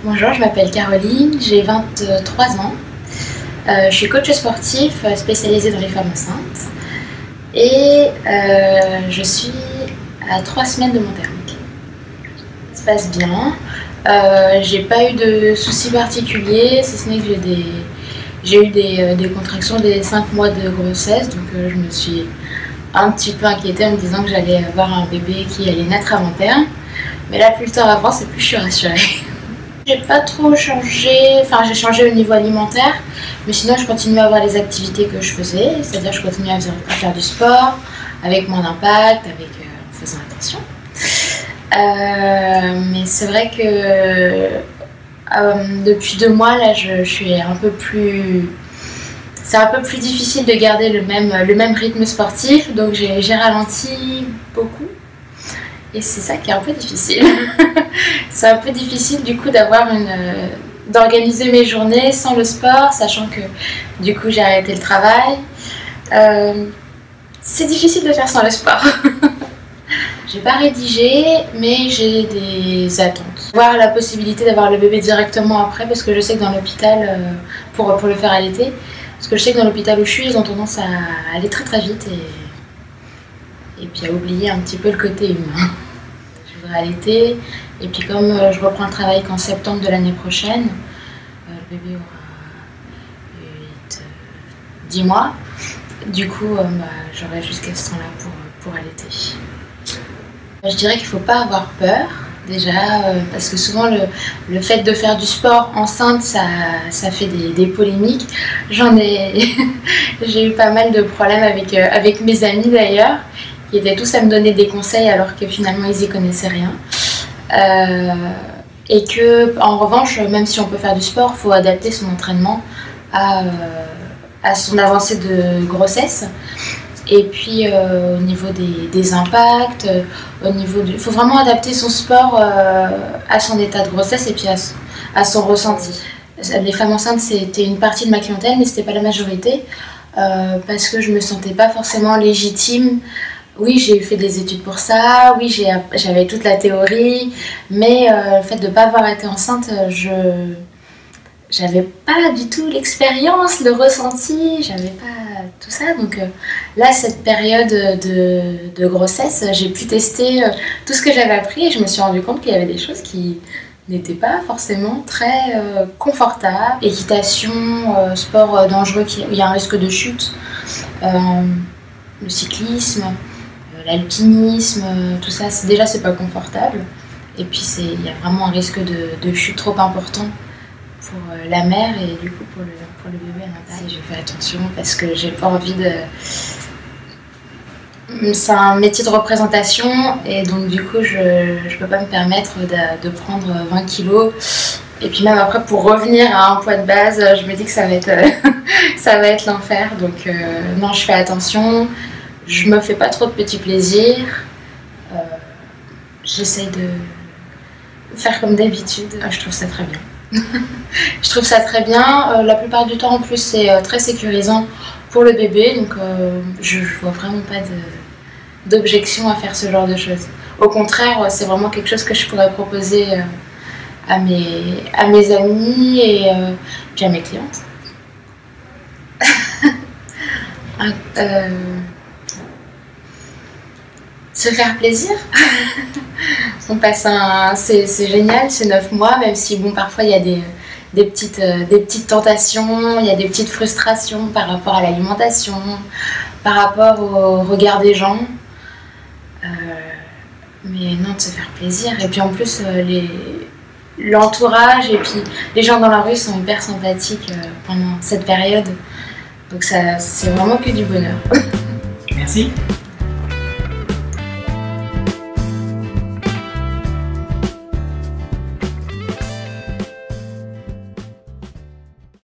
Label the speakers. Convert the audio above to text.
Speaker 1: Bonjour, je m'appelle Caroline, j'ai 23 ans. Je suis coach sportif spécialisée dans les femmes enceintes et je suis à 3 semaines de mon terme. Ça se passe bien. J'ai pas eu de soucis particuliers, si ce n'est que j'ai eu des contractions des 5 mois de grossesse, donc je me suis un petit peu inquiétée en me disant que j'allais avoir un bébé qui allait naître avant terme. Mais là, plus le temps avance et plus je suis rassurée. J'ai pas trop changé, enfin j'ai changé au niveau alimentaire, mais sinon je continue à avoir les activités que je faisais, c'est-à-dire je continue à faire du sport, avec moins d'impact, en faisant attention. Mais c'est vrai que depuis 2 mois, là je suis un peu plus... C'est un peu plus difficile de garder le même rythme sportif, donc j'ai ralenti beaucoup. Et c'est ça qui est un peu difficile. C'est un peu difficile du coup d'organiser mes journées sans le sport, sachant que du coup j'ai arrêté le travail. C'est difficile de faire sans le sport. J'ai pas rédigé, mais j'ai des attentes. Voir la possibilité d'avoir le bébé directement après, parce que je sais que dans l'hôpital, pour le faire allaiter, parce que je sais que dans l'hôpital où je suis, ils ont tendance à aller très très vite et puis à oublier un petit peu le côté humain. Je voudrais allaiter, et puis comme je reprends le travail qu'en septembre de l'année prochaine, le bébé aura 10 mois, du coup j'aurai jusqu'à ce temps-là pour allaiter. Je dirais qu'il ne faut pas avoir peur, déjà, parce que souvent le fait de faire du sport enceinte, ça fait des polémiques. J'ai eu pas mal de problèmes avec mes amis d'ailleurs, qui étaient tous à me donner des conseils alors que finalement ils y connaissaient rien. Et que, en revanche, même si on peut faire du sport, il faut adapter son entraînement à son avancée de grossesse. Et puis au niveau des impacts, il faut vraiment adapter son sport à son état de grossesse et puis à son ressenti. Les femmes enceintes, c'était une partie de ma clientèle, mais c'était pas la majorité, parce que je me sentais pas forcément légitime. Oui, j'ai fait des études pour ça, oui, j'avais toute la théorie, mais le fait de ne pas avoir été enceinte, j'avais pas du tout l'expérience, le ressenti, j'avais pas tout ça. Donc là, cette période de grossesse, j'ai pu tester tout ce que j'avais appris et je me suis rendu compte qu'il y avait des choses qui n'étaient pas forcément très confortables. Équitation, sport dangereux, où il y a un risque de chute, le cyclisme, l'alpinisme, tout ça, déjà c'est pas confortable. Et puis il y a vraiment un risque de chute trop important pour la mère et du coup pour le bébé à l'intérieur. Je fais attention parce que j'ai pas envie de... C'est un métier de représentation et donc du coup je peux pas me permettre de prendre 20 kilos. Et puis même après pour revenir à un poids de base, je me dis que ça va être l'enfer. Donc non, je fais attention. Je me fais pas trop de petits plaisirs. J'essaye de faire comme d'habitude. Je trouve ça très bien. Je trouve ça très bien. La plupart du temps, en plus, c'est très sécurisant pour le bébé. Donc, je vois vraiment pas d'objection à faire ce genre de choses. Au contraire, c'est vraiment quelque chose que je pourrais proposer à mes amis et puis à mes clientes. Se faire plaisir. On passe c'est génial, c'est 9 mois, même si bon, parfois il y a des petites tentations, il y a des petites frustrations par rapport à l'alimentation, par rapport au regard des gens. Mais non, de se faire plaisir. Et puis en plus, l'entourage et puis les gens dans la rue sont hyper sympathiques pendant cette période. Donc c'est vraiment que du bonheur.
Speaker 2: Merci.